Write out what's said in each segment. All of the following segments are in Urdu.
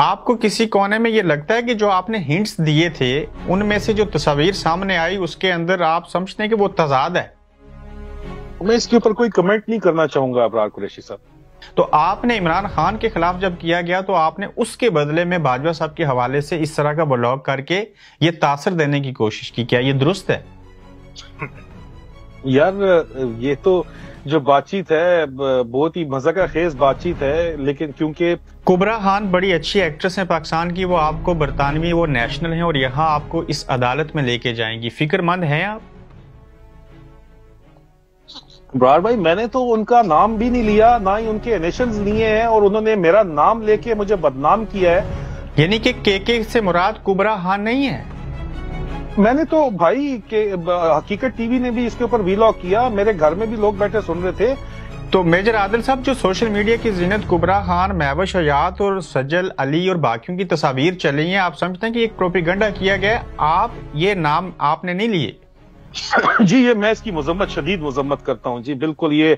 آپ کو کسی کونے میں یہ لگتا ہے کہ جو آپ نے ہنٹس دیے تھے ان میں سے جو تصاویر سامنے آئی اس کے اندر آپ سمجھتے ہیں کہ وہ تضاد ہے؟ میں اس کے اوپر کوئی کمنٹ نہیں کرنا چاہوں گا ابرار قریشی صاحب۔ تو آپ نے عمران خان کے خلاف جب کیا گیا تو آپ نے اس کے بدلے میں باجوہ صاحب کے حوالے سے اس طرح کا بلاگ کر کے یہ تاثر دینے کی کوشش کی، کیا یہ درست ہے؟ یار یہ تو جو بات چیت ہے بہت ہی مزہ خیز بات چیت ہے، لیکن کیونکہ کبرا خان بڑی اچھی ایکٹریس ہیں پاکستان کی، وہ آپ کو برطانوی وہ نیشنل ہیں اور یہاں آپ کو اس عدالت میں لے کے جائیں گی، فکر مند ہیں آپ؟ برار بھائی میں نے تو ان کا نام بھی نہیں لیا، نہ ہی ان کے انیشلز لیے ہیں، اور انہوں نے میرا نام لے کے مجھے بدنام کیا ہے۔ یعنی کہ کے سے مراد کبرا خان نہیں ہے؟ میں نے تو بھائی کہ حقیقت ٹی وی نے بھی اس کے اوپر ویلاگ کیا، میرے گھر میں بھی لوگ بیٹھے سن رہے تھے۔ تو میجر عادل صاحب جو سوشل میڈیا کی زینت کبرا خان، مہوش حیات اور سجل علی اور باقیوں کی تصاویر چلی ہیں، آپ سمجھتے ہیں کہ ایک پروپیگنڈا کیا گیا؟ آپ یہ نام آپ نے نہیں لیے؟ جی یہ میں اس کی مذمت، شدید مذمت کرتا ہوں جی، بالکل یہ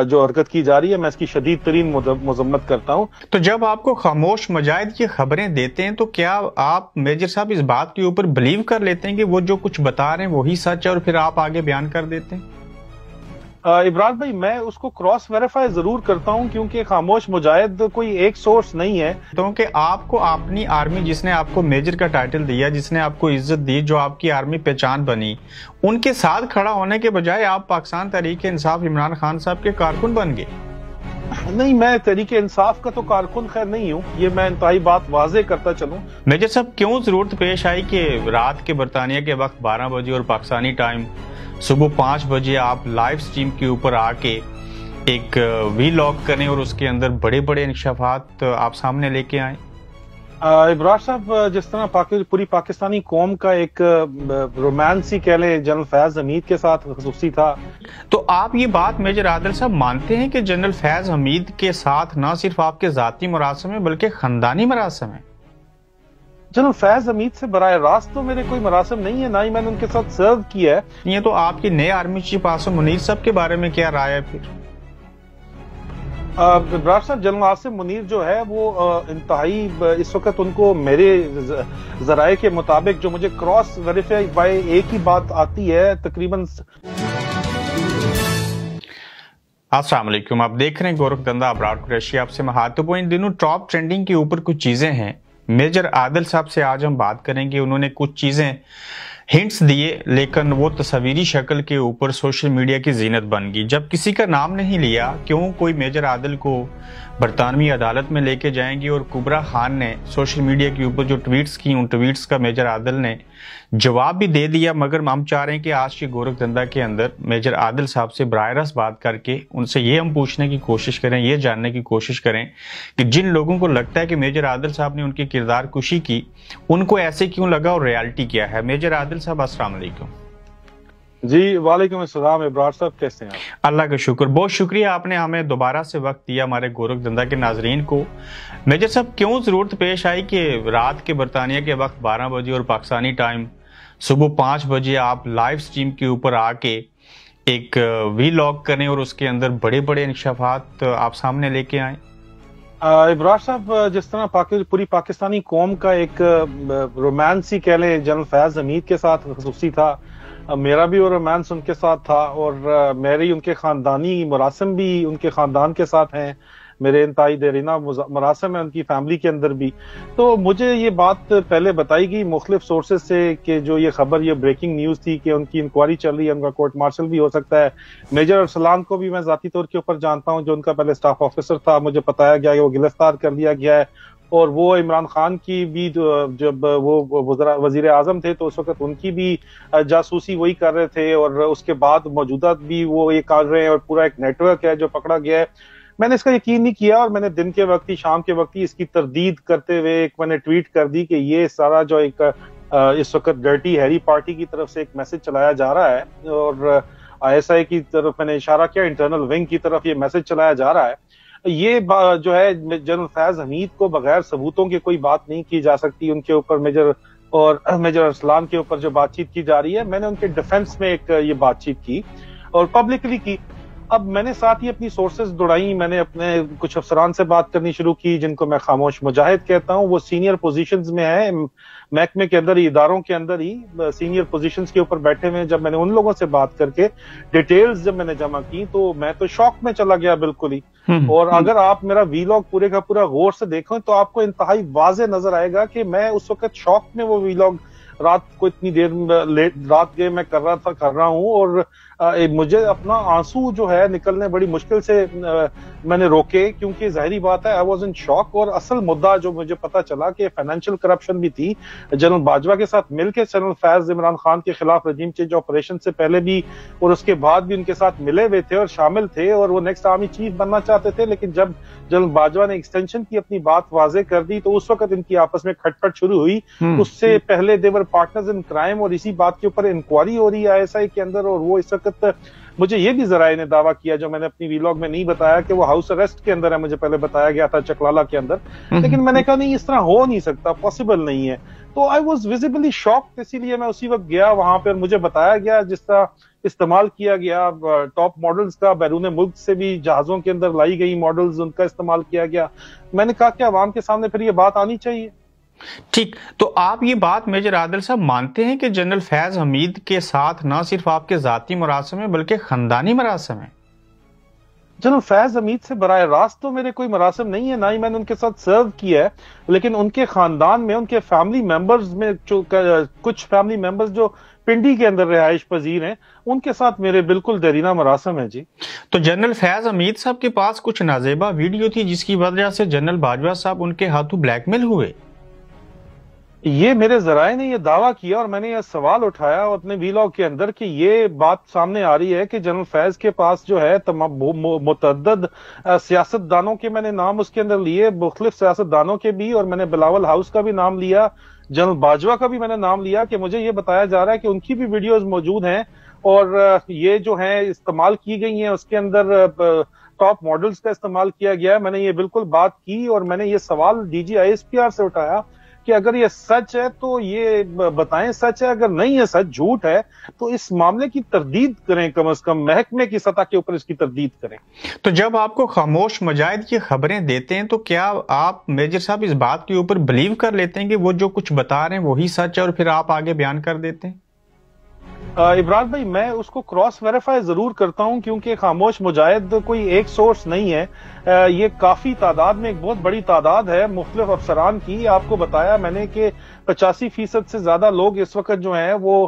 جو حرکت کی جا رہی ہے میں اس کی شدید ترین مذمت کرتا ہوں۔ تو جب آپ کو خاموش مجاہد یہ خبریں دیتے ہیں تو کیا آپ میجر صاحب اس بات کے اوپر بلیو کر لیتے ہیں کہ وہ جو کچھ بتا رہے ہیں وہی سچ ہے اور پھر آپ آگے بیان کر دیتے ہیں؟ ابرار بھائی میں اس کو کراس ویریفائی ضرور کرتا ہوں، کیونکہ خاموش مجاہد کوئی ایک سورس نہیں ہے۔ تو کہ آپ کو اپنی آرمی جس نے آپ کو میجر کا ٹائٹل دیا، جس نے آپ کو عزت دی، جو آپ کی آرمی پہچان بنی، ان کے ساتھ کھڑا ہونے کے بجائے آپ پاکستان تحریک انصاف عمران خان صاحب کے کارکن بن گئے۔ نہیں، میں تحریک انصاف کا تو کارکن خیر نہیں ہوں، یہ میں انتہائی بات واضح کرتا چلوں۔ میجر صاحب کیوں ضرورت پیش آئی کہ رات کے برطانیہ کے وقت 12 بجے اور پاکستانی ٹائم صبح 5 بجے آپ لائیو سٹریم کے اوپر آ کے ایک ویلاگ کریں اور اس کے اندر بڑے بڑے انکشافات آپ سامنے لے کے آئیں؟ ابرار صاحب جس طرح پوری پاکستانی قوم کا ایک رومانس ہی کہہ لیں جنرل فیض حمید کے ساتھ خصوصی تھا، تو آپ یہ بات میجر عادل صاحب مانتے ہیں کہ جنرل فیض حمید کے ساتھ نہ صرف آپ کے ذاتی مراسم ہیں بلکہ خاندانی مراسم ہیں؟ جنرل فیض حمید سے براہ راست تو میرے کوئی مراسم نہیں ہے، نہ ہی میں نے ان کے ساتھ سرو کیا ہے۔ یہ تو آپ کی نئے آرمی چیف عاصم منیر صاحب کے بارے میں کیا رائے ہے پھر؟ ابرار صاحب جنرل عاصم منیر جو ہے وہ انتہائی اس وقت ان کو میرے ذرائع کے مطابق جو مجھے کراس ویریفائی بائی ایک ہی بات آتی ہے تقریباً۔ السلام علیکم، آپ دیکھ رہے ہیں گورکھ دندہ، ابرار قریشی آپ سے محاطب ہوں۔ ان دنوں ٹاپ ٹرینڈنگ کے اوپر کچھ چیزیں ہیں، میجر عادل صاحب سے آج ہم بات کریں گے۔ انہوں نے کچھ چیزیں ہنٹس دیے لیکن وہ تصویری شکل کے اوپر سوشل میڈیا کی زینت بن گئی۔ جب کسی کا نام نہیں لیا، کیوں کوئی میجر عادل کو برطانوی عدالت میں لے کے جائیں گے؟ اور کبرا خان نے سوشل میڈیا کے اوپر جو ٹویٹس کی، ان ٹویٹس کا میجر عادل نے جواب بھی دے دیا، مگر ہم چاہ رہے ہیں کہ آج کے گورکھ دندہ کے اندر میجر عادل صاحب سے براہ راست بات کر کے ان سے یہ ہم پوچھنے کی کوشش کریں، یہ جاننے کی کوشش کریں کہ جن لوگوں کو لگتا ہے کہ میجر عادل صاحب نے ان کی کردار کشی کی، ان کو ایسے کیوں لگا اور ریالٹی کیا ہے۔ میجر عادل صاحب السلام علیکم۔ جی وعلیکم السلام ابرار صاحب، کیسے ہیں آپ؟ اللہ کا شکر، بہت شکریہ آپ نے ہمیں دوبارہ سے وقت دیا ہمارے گورکھ دندہ کے ناظرین کو۔ میجر صاحب کیوں ضرورت پیش آئی کہ رات کے برطانیہ کے وقت 12 بجے اور پاکستانی ٹائم صبح 5 بجے آپ لائیو سٹریم کے اوپر آ کے ایک ویلاگ کریں اور اس کے اندر بڑے بڑے انکشافات آپ سامنے لے کے آئیں؟ ابرار صاحب جس طرح پوری پاکستانی قوم کا ایک رومانس ہی کہہ لیں جنرل فیض حمید کے ساتھ خصوصی تھا، میرا بھی وہ رومانس ان کے ساتھ تھا، اور میری ان کے خاندانی مراسم بھی ان کے خاندان کے ساتھ ہیں، میرے انتہائی دیرینہ مراسم ہیں ان کی فیملی کے اندر بھی۔ تو مجھے یہ بات پہلے بتائی گئی مختلف سورسز سے کہ جو یہ خبر، یہ بریکنگ نیوز تھی کہ ان کی انکوائری چل رہی ہے، ان کا کورٹ مارشل بھی ہو سکتا ہے۔ میجر ارسلان کو بھی میں ذاتی طور کے اوپر جانتا ہوں، جو ان کا پہلے سٹاف آفیسر تھا، مجھے بتایا گیا کہ وہ گرفتار کر لیا گیا ہے، اور وہ عمران خان کی بھی جب وہ وزیر اعظم تھے تو اس وقت ان کی بھی جاسوسی وہی کر رہے تھے، اور اس کے بعد موجودہ بھی وہ یہ کر رہے ہیں، اور پورا ایک نیٹ ورک ہے جو پکڑا گیا ہے۔ میں نے اس کا یقین نہیں کیا، اور میں نے دن کے وقت ہی، شام کے وقت ہی اس کی تردید کرتے ہوئے ایک میں نے ٹویٹ کر دی کہ یہ سارا جو ایک اس وقت ڈرٹی ہیری پارٹی کی طرف سے ایک میسج چلایا جا رہا ہے، اور ISI کی طرف میں نے اشارہ کیا، انٹرنل ونگ کی طرف یہ میسج چلایا جا رہا ہے۔ یہ جو ہے جنرل فیض حمید کو بغیر ثبوتوں کے کوئی بات نہیں کی جا سکتی، ان کے اوپر میجر ارسلان کے اوپر جو بات چیت کی جا رہی ہے، میں نے ان کے ڈیفنس میں ایک یہ بات چیت کی اور پبلکلی کی۔ اب میں نے ساتھ ہی اپنی سورسز دوڑائی، میں نے اپنے کچھ افسران سے بات کرنی شروع کی جن کو میں خاموش مجاہد کہتا ہوں، وہ سینئر پوزیشنز میں ہیں محکمے کے اندر ہی، اداروں کے اندر ہی سینئر پوزیشنز کے اوپر بیٹھے ہوئے ہیں۔ جب میں نے ان لوگوں سے بات کر کے ڈیٹیلز جب میں نے جمع کی تو میں تو شوق میں چلا گیا بالکل ہی۔ اور اگر آپ میرا ویلاگ پورے کا پورا غور سے دیکھیں تو آپ کو انتہائی واضح نظر آئے گا کہ میں اس وقت شوق میں وہ ویلاگ رات کو اتنی دیر رات کے میں کر رہا ہوں، اور مجھے اپنا آنسو جو ہے نکلنے بڑی مشکل سے میں نے روکے، کیونکہ ظاہری بات ہے آئی واز ان شاک۔ اور اصل مدعا جو مجھے پتا چلا کہ فائنینشیل کرپشن بھی تھی، جنرل باجوہ کے ساتھ مل کے جنرل فیض عمران خان کے خلاف رجیم چینج آپریشن سے پہلے بھی اور اس کے بعد بھی ان کے ساتھ ملے ہوئے تھے اور شامل تھے، اور وہ نیکسٹ آرمی چیف بننا چاہتے تھے، لیکن جب جنرل باجوہ نے ایکسٹینشن کی اپنی بات واضح کر دی تو اس وقت ان کی آپس میں کھٹ پٹ شروع ہوئی۔ اس سے پہلے دیور پارٹنرز ان کرائم، اور اسی بات کے اوپر انکوائری ہو رہی ہے آئی ایس آئی کے اندر۔ اور وہ اس وقت مجھے یہ بھی ذرائع نے دعویٰ کیا جو میں نے اپنی ویلاگ میں نہیں بتایا کہ وہ ہاؤس اریسٹ کے اندر ہے، مجھے پہلے بتایا گیا تھا چکلالہ کے اندر، لیکن میں نے کہا نہیں اس طرح ہو نہیں سکتا، پاسبل نہیں ہے۔ تو آئی واز ویزیبلی شاکڈ، اسی لیے میں اسی وقت گیا وہاں پہ، مجھے بتایا گیا جس طرح استعمال کیا گیا ٹاپ ماڈلز کا، بیرون ملک سے بھی جہازوں کے اندر لائی گئی ماڈلز، ان کا استعمال کیا گیا۔ میں نے کہا کہ عوام کے سامنے پھر یہ بات آنی چاہیے۔ ٹھیک، تو آپ یہ بات میجر عادل صاحب مانتے ہیں کہ جنرل فیض حمید کے ساتھ نہ صرف آپ کے ذاتی مراسم ہیں بلکہ خاندانی مراسم ہیں؟ جنرل فیض حمید سے براہ راست تو میرے کوئی مراسم نہیں ہے، نہ ہی میں نے ان کے ساتھ سرو کیا ہے، لیکن ان کے خاندان میں، ان کے فیملی ممبرز میں کچھ فیملی ممبرز جو پنڈی کے اندر رہائش پذیر ہیں، ان کے ساتھ میرے بالکل دیرینہ مراسم ہیں۔ جی تو جنرل فیض حمید صاحب کے پاس کچھ نازیبہ ویڈیو تھی جس کی وجہ سے جنرل باجوہ صاحب ان کے ہاتھوں بلیک میل ہوئے؟ یہ میرے ذرائع نے یہ دعویٰ کیا اور میں نے یہ سوال اٹھایا اپنے ویلاگ کے اندر کہ یہ بات سامنے آ رہی ہے کہ جنرل فیض کے پاس جو ہے متعدد سیاست دانوں کے میں نے نام اس کے اندر لیے، مختلف سیاست دانوں کے بھی، اور میں نے بلاول ہاؤس کا بھی نام لیا، جنرل باجوہ کا بھی میں نے نام لیا، کہ مجھے یہ بتایا جا رہا ہے کہ ان کی بھی ویڈیوز موجود ہیں اور یہ جو ہیں استعمال کی گئی ہیں، اس کے اندر ٹاپ ماڈلز کا استعمال کیا گیا ہے۔ میں نے یہ بالکل بات کی اور میں نے یہ سوال D G I S P R سے اٹھایا کہ اگر یہ سچ ہے تو یہ بتائیں سچ ہے، اگر نہیں ہے سچ، جھوٹ ہے، تو اس معاملے کی تردید کریں، کم از کم محکمے کی سطح کے اوپر اس کی تردید کریں۔ تو جب آپ کو خاموش مجاہد کی خبریں دیتے ہیں تو کیا آپ میجر صاحب اس بات کے اوپر بلیو کر لیتے ہیں کہ وہ جو کچھ بتا رہے ہیں وہی سچ ہے اور پھر آپ آگے بیان کر دیتے ہیں؟ عمران بھائی، میں اس کو کراس ویریفائی ضرور کرتا ہوں، کیونکہ خاموش مجاہد کوئی ایک سورس نہیں ہے، یہ کافی تعداد میں ایک بہت بڑی تعداد ہے مختلف افسران کی۔ آپ کو بتایا میں نے کہ 85% سے زیادہ لوگ اس وقت جو ہیں وہ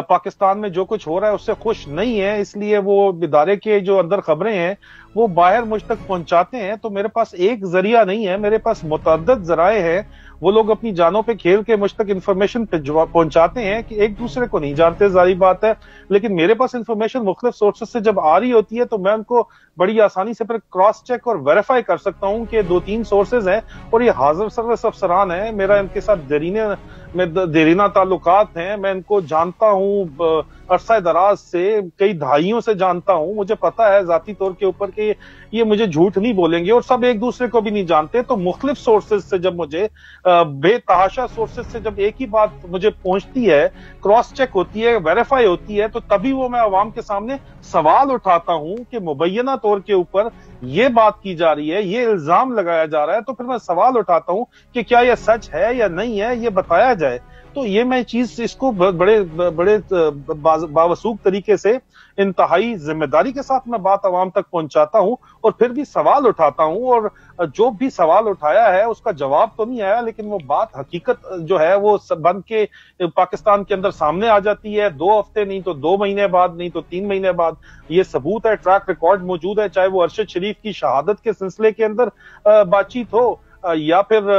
پاکستان میں جو کچھ ہو رہا ہے اس سے خوش نہیں ہیں، اس لیے وہ ادارے کے جو اندر خبریں ہیں وہ باہر مجھ تک پہنچاتے ہیں۔ تو میرے پاس ایک ذریعہ نہیں ہے، میرے پاس متعدد ذرائع ہیں، وہ لوگ اپنی جانوں پہ کھیل کے مجھ تک انفارمیشن پہنچاتے ہیں کہ ایک دوسرے کو نہیں جانتے، ظاہری بات ہے، لیکن میرے پاس انفارمیشن مختلف سورسز سے جب آ رہی ہوتی ہے تو میں ان کو بڑی آسانی سے پھر کراس چیک اور ویریفائی کر سکتا ہوں کہ 2-3 سورسز ہیں اور یہ حاضر سروس افسران ہیں، میرا ان کے ساتھ دیرینہ تعلقات ہیں، میں ان کو جانتا ہوں عرصہ دراز سے، کئی دہائیوں سے جانتا ہوں، مجھے پتا ہے ذاتی طور کے اوپر کہ یہ مجھے جھوٹ نہیں بولیں گے، اور سب ایک دوسرے کو بھی نہیں جانتے۔ تو مختلف سورسز سے جب مجھے بے تحاشا سورسز سے جب ایک ہی بات مجھے پہنچتی ہے، کراس چیک ہوتی ہے، ویریفائی ہوتی ہے، تو تبھی وہ میں عوام کے سامنے سوال اٹھاتا ہوں کہ مبینہ طور کے اوپر یہ بات کی جا رہی ہے، یہ الزام لگایا جا رہا ہے، تو پھر میں سوال اٹھاتا ہوں کہ کیا یہ سچ ہے یا نہیں ہے، یہ بتایا جائے۔ تو یہ میں چیز اس کو بڑے باوثوق طریقے سے، انتہائی ذمہ داری کے ساتھ میں بات عوام تک پہنچاتا ہوں اور پھر بھی سوال اٹھاتا ہوں، اور جو بھی سوال اٹھایا ہے اس کا جواب تو نہیں آیا، لیکن وہ بات حقیقت جو ہے وہ بن کے پاکستان کے اندر سامنے آ جاتی ہے، 2 ہفتے نہیں تو 2 مہینے بعد، نہیں تو 3 مہینے بعد۔ یہ ثبوت ہے، ٹریک ریکارڈ موجود ہے، چاہے وہ ارشد شریف کی شہادت کے سلسلے کے اندر بات چیت ہو، یا پھر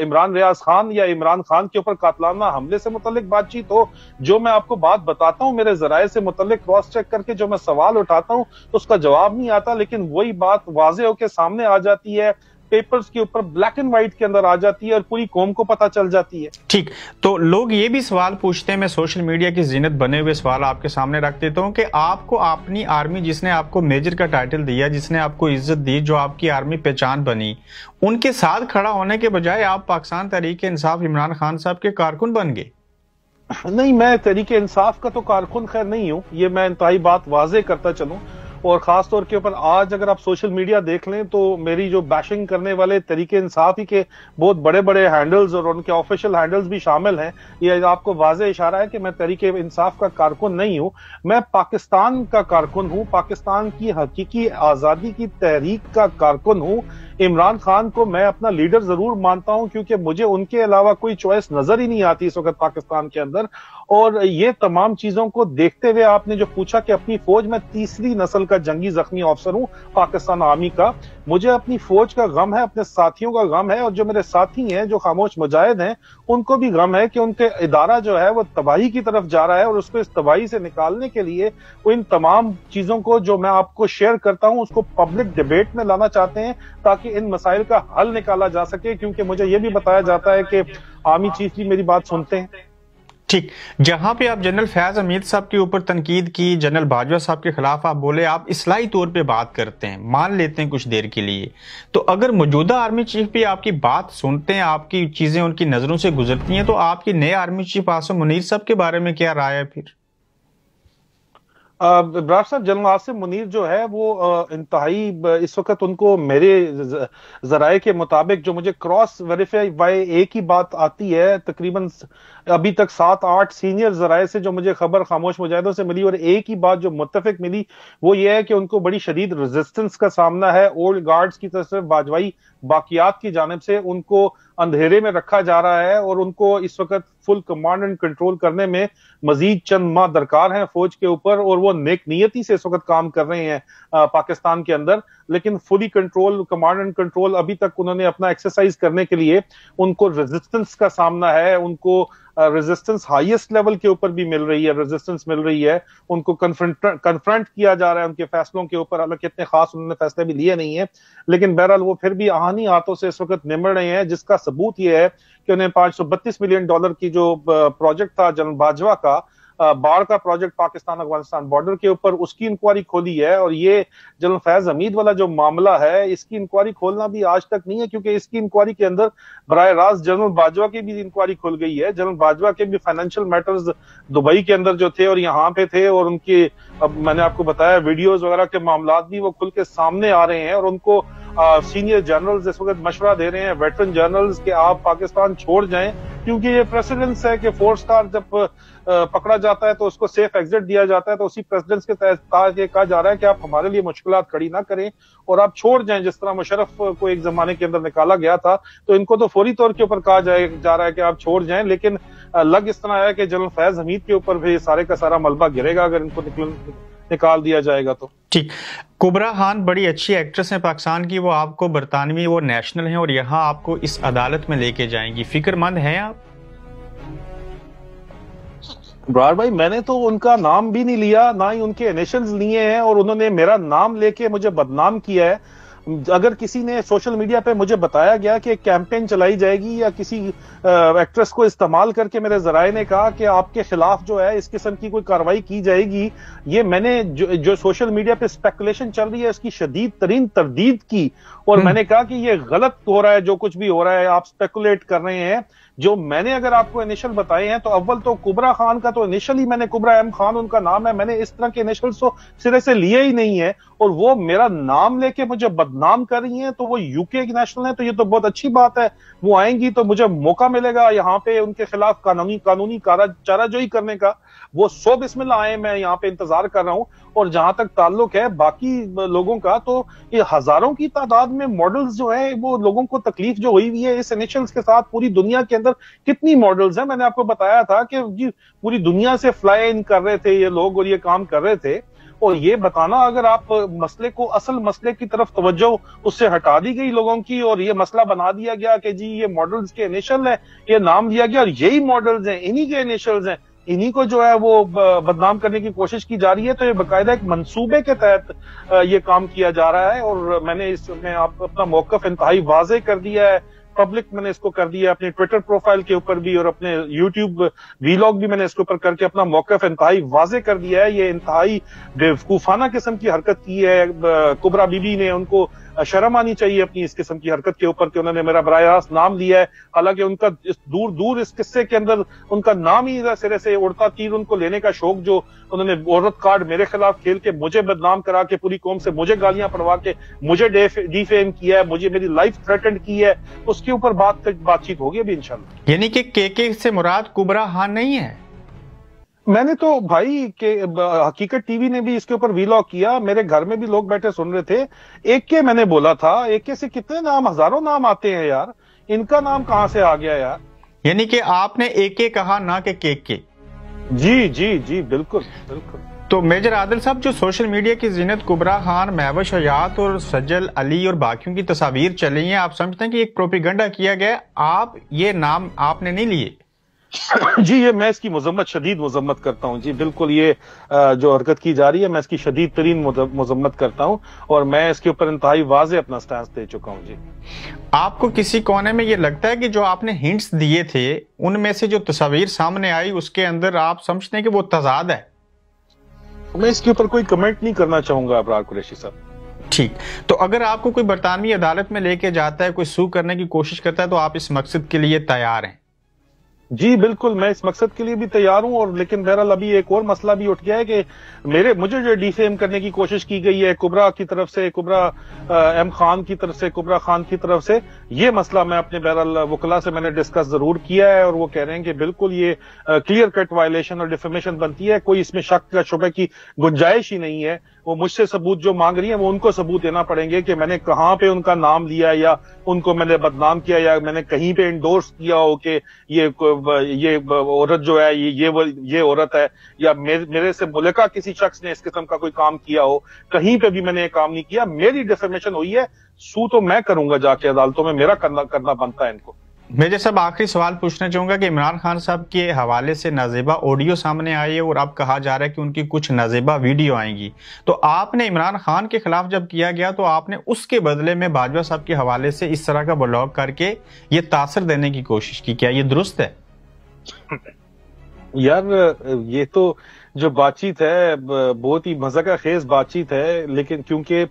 عمران ریاض خان یا عمران خان کے اوپر قاتلانہ حملے سے متعلق بات چیت ہو۔ جو میں آپ کو بات بتاتا ہوں میرے ذرائع سے متعلق کراس چیک کر کے جو میں سوال اٹھاتا ہوں اس کا جواب نہیں آتا، لیکن وہی بات واضح ہو کے سامنے آ جاتی ہے، پیپرز کے اوپر بلیک اینڈ وائٹ کے اندر آ جاتی ہے اور پوری قوم کو پتہ چل جاتی ہے۔ ٹھیک، تو لوگ یہ بھی سوال پوچھتے ہیں، میں سوشل میڈیا کی زینت بنے ہوئے سوال آپ کے سامنے رکھ دیتا ہوں، کہ آپ کو اپنی آرمی جس نے آپ کو میجر کا ٹائٹل دیا، جس نے آپ کو عزت دی، جو آپ کی آرمی پہچان بنی، ان کے ساتھ کھڑا ہونے کے بجائے آپ پاکستان تحریک انصاف عمران خان صاحب کے کارکن بن گئے۔ نہیں، میں تحریک انصاف کا تو کارکن خیر نہیں ہوں، یہ میں انتہائی بات واضح کرتا چلوں، اور خاص طور کے اوپر آج اگر آپ سوشل میڈیا دیکھ لیں تو میری جو بیشنگ کرنے والے تحریک انصاف ہی کے بہت بڑے بڑے ہینڈلز اور ان کے آفیشیل ہینڈلز بھی شامل ہیں. یہ آپ کو واضح اشارہ ہے کہ میں تحریک انصاف کا کارکن نہیں ہوں, میں پاکستان کا کارکن ہوں, پاکستان کی حقیقی آزادی کی تحریک کا کارکن ہوں. عمران خان کو میں اپنا لیڈر ضرور مانتا ہوں کیونکہ مجھے ان کے علاوہ کوئی چوائس نظر ہی نہیں آتی اس وقت پاکستان کے اندر. اور یہ تمام چیزوں کو دیکھتے ہوئے آپ نے جو پوچھا کہ اپنی فوج میں تیسری نسل کا جنگی زخمی افسر ہوں پاکستان آرمی کا, مجھے اپنی فوج کا غم ہے, اپنے ساتھیوں کا غم ہے, اور جو میرے ساتھی ہیں جو خاموش مجاہد ہیں ان کو بھی غم ہے کہ ان کے ادارہ جو ہے وہ تباہی کی طرف جا رہا ہے, اور اس کو اس تباہی سے نکالنے کے لیے وہ ان تمام چیزوں کو جو میں آپ کو شیئر کرتا ہوں اس کو پبلک ڈیبیٹ میں لانا چاہتے ہیں تاکہ ان مسائل کا حل نکالا جا سکے, کیونکہ مجھے یہ بھی بتایا جاتا ہے کہ آرمی چیف بھی میری بات سنتے ہیں. ٹھیک, جہاں پہ آپ جنرل فیاض حمید صاحب کے اوپر تنقید کی, جنرل باجوہ صاحب کے خلاف آپ بولے, آپ اصلاحی طور پہ بات کرتے ہیں, مان لیتے ہیں کچھ دیر کے لیے, تو اگر موجودہ آرمی چیف بھی آپ کی بات سنتے ہیں, آپ کی چیزیں ان کی نظروں سے گزرتی ہیں, تو آپ کی نئے آرمی چیف عاصم منیر صاحب کے بارے میں کیا رائے ہے پھر؟ ابرار صاحب, جنرل عاصم منیر جو ہے وہ انتہائی اس وقت ان کو میرے ذرائع کے مطابق جو مجھے کراس ویریفائی بائی ایک ہی بات آتی ہے, تقریباً ابھی تک 7-8 سینئر ذرائع سے جو مجھے خبر خاموش مجاہدوں سے ملی, اور ایک ہی بات جو متفق ملی وہ یہ ہے کہ ان کو بڑی شدید ریزسٹنس کا سامنا ہے اولڈ گارڈز کی طرف سے, باجوائی باقیات کی جانب سے ان کو اندھیرے میں رکھا جا رہا ہے, اور ان کو اس وقت فل کمانڈ اینڈ کنٹرول کرنے میں مزید چند ماہ درکار ہیں فوج کے اوپر, اور وہ نیک نیتی سے اس وقت کام کر رہے ہیں پاکستان کے اندر, لیکن فلی کنٹرول کمانڈ اینڈ کنٹرول ابھی تک انہوں نے اپنا ایکسرسائز کرنے کے لیے ان کو ریزسٹنس کا سامنا ہے, ان کو ریزسٹنس ہائیسٹ لیول کے اوپر بھی مل رہی ہے, ریزسٹنس مل رہی ہے, ان کو کنفرنٹ کیا جا رہا ہے ان کے فیصلوں کے اوپر, حالانکہ اتنے خاص انہوں نے فیصلے بھی لیے نہیں ہیں, لیکن بہرحال وہ پھر بھی آہنی ہاتھوں سے اس وقت نمٹ رہے ہیں, جس کا ثبوت یہ ہے کہ انہیں $532 ملین کی جو پروجیکٹ تھا جنرل باجوہ کا, باڑ کا پروجیکٹ پاکستان افغانستان بارڈر کے اوپر, اس کی انکوائری کھولی ہے, اور یہ جنرل فیاض حمید والا جو معاملہ ہے اس کی انکوائری کھولنا بھی آج تک نہیں ہے, کیونکہ اس کی انکوائری کے اندر براہ راست جنرل باجوہ کی بھی انکوائری کھل گئی ہے. جنرل باجوہ کے بھی فائنینشیل میٹرز دبئی کے اندر جو تھے اور یہاں پہ تھے, اور ان کے اب میں نے آپ کو بتایا ویڈیوز وغیرہ کے معاملات بھی وہ کھل کے سامنے آ رہے ہیں, اور ان کو سینئر جنرلز اس وقت مشورہ دے رہے ہیں, ویٹرن جنرلز, کہ آپ پاکستان چھوڑ جائیں, کیونکہ یہ پریسیڈنس ہے کہ 4 سٹار جب پکڑا جاتا ہے تو اس کو سیف ایگزٹ دیا جاتا ہے, تو اسی پریسیڈنس کے تحت یہ کہا جا رہا ہے کہ آپ ہمارے لیے مشکلات کھڑی نہ کریں اور آپ چھوڑ جائیں, جس طرح مشرف کو ایک زمانے کے اندر نکالا گیا تھا, تو ان کو تو فوری طور کے اوپر کہا جا رہا ہے کہ آپ چھوڑ جائیں, لیکن لگ اس طرح ہے کہ جنرل فیاض حمید کے اوپر بھی سارے کا سارا ملبہ گرے گا اگر ان کو نکال دیا جائے گا تو. ٹھیک, کبرا خان بڑی اچھی ایکٹریس ہیں پاکستان کی, وہ آپ کو برطانوی وہ نیشنل ہیں, اور یہاں آپ کو اس عدالت میں لے کے جائیں گی, فکر مند ہیں آپ؟ برار بھائی, میں نے تو ان کا نام بھی نہیں لیا, نہ ہی ان کے انیشلز لیے ہیں, اور انہوں نے میرا نام لے کے مجھے بدنام کیا ہے. اگر کسی نے سوشل میڈیا پہ مجھے بتایا گیا کہ ایک کیمپین چلائی جائے گی یا کسی ایکٹریس کو استعمال کر کے میرے ذرائع نے کہا کہ آپ کے خلاف جو ہے اس قسم کی کوئی کارروائی کی جائے گی, یہ میں نے جو سوشل میڈیا پہ اسپیکولیشن چل رہی ہے اس کی شدید ترین تردید کی, اور میں نے کہا کہ یہ غلط ہو رہا ہے جو کچھ بھی ہو رہا ہے, آپ اسپیکولیٹ کر رہے ہیں. جو میں نے اگر آپ کو انیشل بتائے ہیں تو اول تو کبرا خان کا تو انیشل ہی میں نے کبرا ایم خان ان کا نام ہے, میں نے اس طرح کے انیشلز تو سرے سے لیے ہی نہیں ہے, اور وہ میرا نام لے کے مجھے بدنام کر رہی ہیں. تو وہ یو کے نیشنل ہیں, تو یہ تو بہت اچھی بات ہے, وہ آئیں گی تو مجھے موقع ملے گا یہاں پہ ان کے خلاف قانونی چارہ جوئی کرنے کا. وہ 100 بسم اللہ آئے, میں یہاں پہ انتظار کر رہا ہوں. اور جہاں تک تعلق ہے باقی لوگوں کا, تو یہ ہزاروں کی تعداد میں ماڈلز جو ہیں وہ لوگوں کو تکلیف جو ہوئی ہے اس انیشلز کے ساتھ, پوری دنیا کے اندر کتنی ماڈلز ہیں, میں نے آپ کو بتایا تھا کہ جی پوری دنیا سے فلائی ان کر رہے تھے یہ لوگ اور یہ کام کر رہے تھے. اور یہ بتانا اگر آپ مسئلے کو اصل مسئلے کی طرف توجہ اس سے ہٹا دی گئی لوگوں کی, اور یہ مسئلہ بنا دیا گیا کہ جی یہ ماڈلز کے انیشل ہیں, یہ نام دیا گیا اور یہی ماڈلز ہیں, انہی کے انیشلز ہیں, انہی کو جو ہے وہ بدنام کرنے کی کوشش کی جا رہی ہے. تو یہ باقاعدہ ایک منصوبے کے تحت یہ کام کیا جا رہا ہے, اور میں نے اس میں اپنا موقف انتہائی واضح کر دیا ہے, پبلک میں نے اس کو کر دیا, اپنے ٹویٹر پروفائل کے اوپر بھی اور اپنے یوٹیوب ویلاگ بھی میں نے اس کے اوپر کر کے اپنا موقف انتہائی واضح کر دیا ہے. یہ انتہائی بیوقوفانہ قسم کی حرکت کی ہے کبرا بی بی نے, ان کو شرم آنی چاہیے اپنی اس قسم کی حرکت کے اوپر کہ انہوں نے میرا براہ راست نام لیا ہے، حالانکہ ان کا دور دور اس قصے کے اندر ان کا نام ہی سرے سے اڑتا تیر ان کو لینے کا شوق، جو انہوں نے عورت کارڈ میرے خلاف کھیل کے مجھے بدنام کرا کے پوری قوم سے مجھے گالیاں پڑوا کے مجھے ڈیفیم کیا ہے، مجھے میری لائف تھریٹنڈ کی ہے، اس کے اوپر بات چیت ہوگی ابھی انشاءاللہ۔ یعنی کہ کے سے مراد کبرا خان نہیں ہے؟ میں نے تو بھائی کہ حقیقت ٹی وی نے بھی اس کے اوپر ویلاگ کیا، میرے گھر میں بھی لوگ بیٹھے سن رہے تھے، ایک کے میں نے بولا تھا، ایک کے سے کتنے نام، ہزاروں نام آتے ہیں یار، ان کا نام کہاں سے آ گیا یار؟ یعنی کہ آپ نے ایک کہا نہ کہ کے؟ جی جی جی بالکل بالکل۔ تو میجر عادل صاحب، جو سوشل میڈیا کی زینت کبرا خان، مہوش حیات اور سجل علی اور باقیوں کی تصاویر چلی ہیں، آپ سمجھتے ہیں کہ ایک پروپیگنڈا کیا گیا؟ آپ یہ نام آپ نے نہیں لیے؟ جی یہ میں اس کی مذمت، شدید مذمت کرتا ہوں جی، بالکل یہ جو حرکت کی جا رہی ہے میں اس کی شدید ترین مذمت کرتا ہوں، اور میں اس کے اوپر انتہائی واضح اپنا سٹانس دے چکا ہوں جی۔ آپ کو کسی کونے میں یہ لگتا ہے کہ جو آپ نے ہنٹس دیے تھے ان میں سے جو تصاویر سامنے آئی اس کے اندر آپ سمجھتے ہیں کہ وہ تضاد ہے؟ میں اس کے اوپر کوئی کمنٹ نہیں کرنا چاہوں گا ابرار قریشی صاحب۔ ٹھیک، تو اگر آپ کو کوئی برطانوی عدالت میں لے کے جاتا ہے، کوئی سو کرنے کی کوشش کرتا ہے، تو آپ اس مقصد کے لیے تیار ہیں؟ جی بالکل، میں اس مقصد کے لیے بھی تیار ہوں، اور لیکن بہرحال ابھی ایک اور مسئلہ بھی اٹھ گیا ہے کہ مجھے جو ڈیفیم کرنے کی کوشش کی گئی ہے کبرا کی طرف سے، کبرا ایم خان کی طرف سے، کبرا خان کی طرف سے، یہ مسئلہ میں اپنے بہرحال وکلا سے میں نے ڈسکس ضرور کیا ہے، اور وہ کہہ رہے ہیں کہ بالکل یہ کلیئر کٹ وائلیشن اور ڈیفیمیشن بنتی ہے، کوئی اس میں شک کا شبہ کی گنجائش ہی نہیں ہے۔ وہ مجھ سے ثبوت جو مانگ رہی ہیں وہ ان کو ثبوت دینا پڑیں گے کہ میں نے کہاں پہ ان کا نام لیا، یا ان کو میں نے بدنام کیا، یا میں نے کہیں پہ انڈورس کیا ہو کہ یہ عورت جو ہے یہ عورت ہے، یا میرے سے ملکہ کسی شخص نے اس قسم کا کوئی کام کیا ہو، کہیں پہ بھی میں نے یہ کام نہیں کیا، میری ڈیفیمیشن ہوئی ہے، سو تو میں کروں گا جا کے عدالتوں میں، میرا کرنا بنتا ہے ان کو۔ میجر صاحب، آخری سوال پوچھنا چاہوں گا کہ عمران خان صاحب کے حوالے سے نازیبہ آڈیو سامنے آئی ہے، اور اب کہا جا رہا ہے کہ ان کی کچھ نازیبہ ویڈیو آئیں گی، تو آپ نے عمران خان کے خلاف جب کیا گیا تو آپ نے اس کے بدلے میں باجوہ صاحب کے حوالے سے اس طرح کا بلاگ کر کے یہ تاثر دینے کی کوشش کی، کیا یہ درست ہے؟ یار یہ تو جو بات چیت ہے بہت ہی مزاق خیز بات چیت ہے، لیکن کیونکہ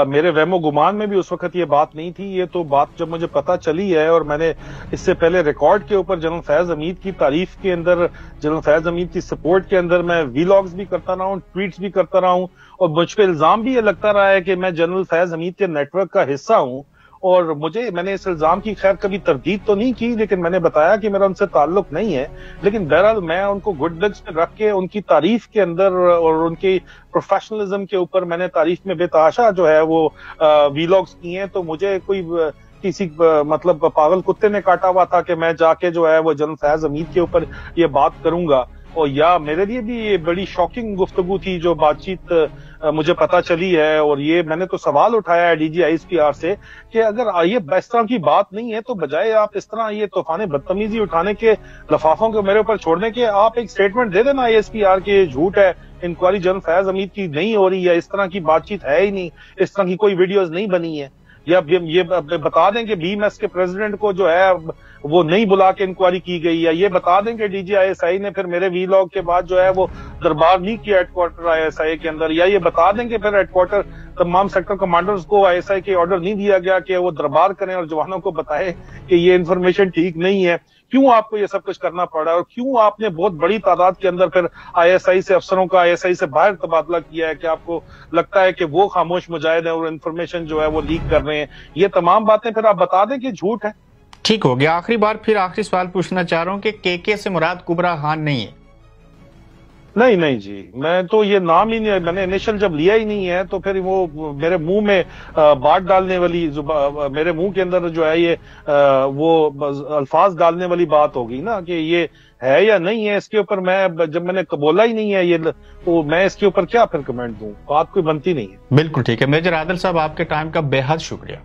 میرے وہم و گمان میں بھی اس وقت یہ بات نہیں تھی، یہ تو بات جب مجھے پتہ چلی ہے، اور میں نے اس سے پہلے ریکارڈ کے اوپر جنرل فیض حمید کی تعریف کے اندر، جنرل فیض حمید کی سپورٹ کے اندر میں ویلاگز بھی کرتا رہا ہوں، ٹویٹس بھی کرتا رہا ہوں، اور مجھ پہ الزام بھی یہ لگتا رہا ہے کہ میں جنرل فیض حمید کے نیٹ ورک کا حصہ ہوں، اور میں نے اس الزام کی خیر کبھی تردید تو نہیں کی، لیکن میں نے بتایا کہ میرا ان سے تعلق نہیں ہے، لیکن بہرحال میں ان کو گڈ بکس میں رکھ کے ان کی تعریف کے اندر اور ان کی پروفیشنلزم کے اوپر میں نے تعریف میں بے تحاشا جو ہے وہ ویلاگز کی ہیں، تو مجھے کوئی کسی مطلب پاگل کتے نے کاٹا ہوا تھا کہ میں جا کے جو ہے وہ جنرل فیض حمید کے اوپر یہ بات کروں گا، اور یا میرے لیے بھی یہ بڑی شاکنگ گفتگو تھی جو بات چیت مجھے پتا چلی ہے، اور یہ میں نے تو سوال اٹھایا ہے D G I S P R سے کہ اگر یہ اس طرح کی بات نہیں ہے تو بجائے آپ اس طرح یہ طوفان بدتمیزی اٹھانے کے، لفافوں کو میرے اوپر چھوڑنے کے، آپ ایک سٹیٹمنٹ دے دینا آئی ایس پی آر کے یہ جھوٹ ہے، انکوائری جنرل فیض حمید کی نہیں ہو رہی ہے، اس طرح کی بات چیت ہے ہی نہیں، اس طرح کی کوئی ویڈیوز نہیں بنی ہے، یا یہ بتا دیں کہ بی ایم ایس کے پریزیڈنٹ کو جو ہے وہ نہیں بلا کے انکوائری کی گئی، یا یہ بتا دیں کہ ڈی جی آئی ایس آئی نے پھر میرے ویلاگ کے بعد جو ہے وہ دربار نہیں کیا headquarter I S I کے اندر، یا یہ بتا دیں کہ پھر ہیڈ کوارٹر تمام سیکٹر کمانڈرز کو آئی ایس آئی کے آرڈر نہیں دیا گیا کہ وہ دربار کریں اور جوانوں کو بتائیں کہ یہ انفارمیشن ٹھیک نہیں ہے، کیوں آپ کو یہ سب کچھ کرنا پڑا ہے، اور کیوں آپ نے بہت بڑی تعداد کے اندر پھر آئی ایس آئی سے افسروں کا آئی ایس آئی سے باہر تبادلہ کیا ہے کہ آپ کو لگتا ہے کہ وہ خاموش مجاہد ہیں اور انفارمیشن جو ہے وہ لیک کر رہے ہیں، یہ تمام باتیں پھر آپ بتا دیں کہ جھوٹ ہے۔ ٹھیک ہو گیا، آخری بار پھر آخری سوال پوچھنا چاہ رہا ہوں کہ کے سے مراد کبرا خان نہیں ہے؟ نہیں جی، میں تو یہ نام ہی نہیں، میں نے انیشل جب لیا ہی نہیں ہے تو پھر وہ میرے منہ میں بات ڈالنے والی، میرے منہ کے اندر جو ہے یہ وہ الفاظ ڈالنے والی بات ہوگی نا کہ یہ ہے یا نہیں ہے، اس کے اوپر میں جب میں نے بولا ہی نہیں ہے یہ، تو میں اس کے اوپر کیا پھر کمنٹ دوں، بات کوئی بنتی نہیں ہے۔ بالکل ٹھیک ہے میجر عادل صاحب، آپ کے ٹائم کا بے حد شکریہ۔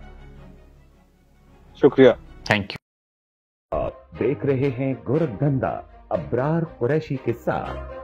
شکریہ، تھینک یو۔ آپ دیکھ رہے ہیں گورکھ دھندا ابرار قریشی کے ساتھ۔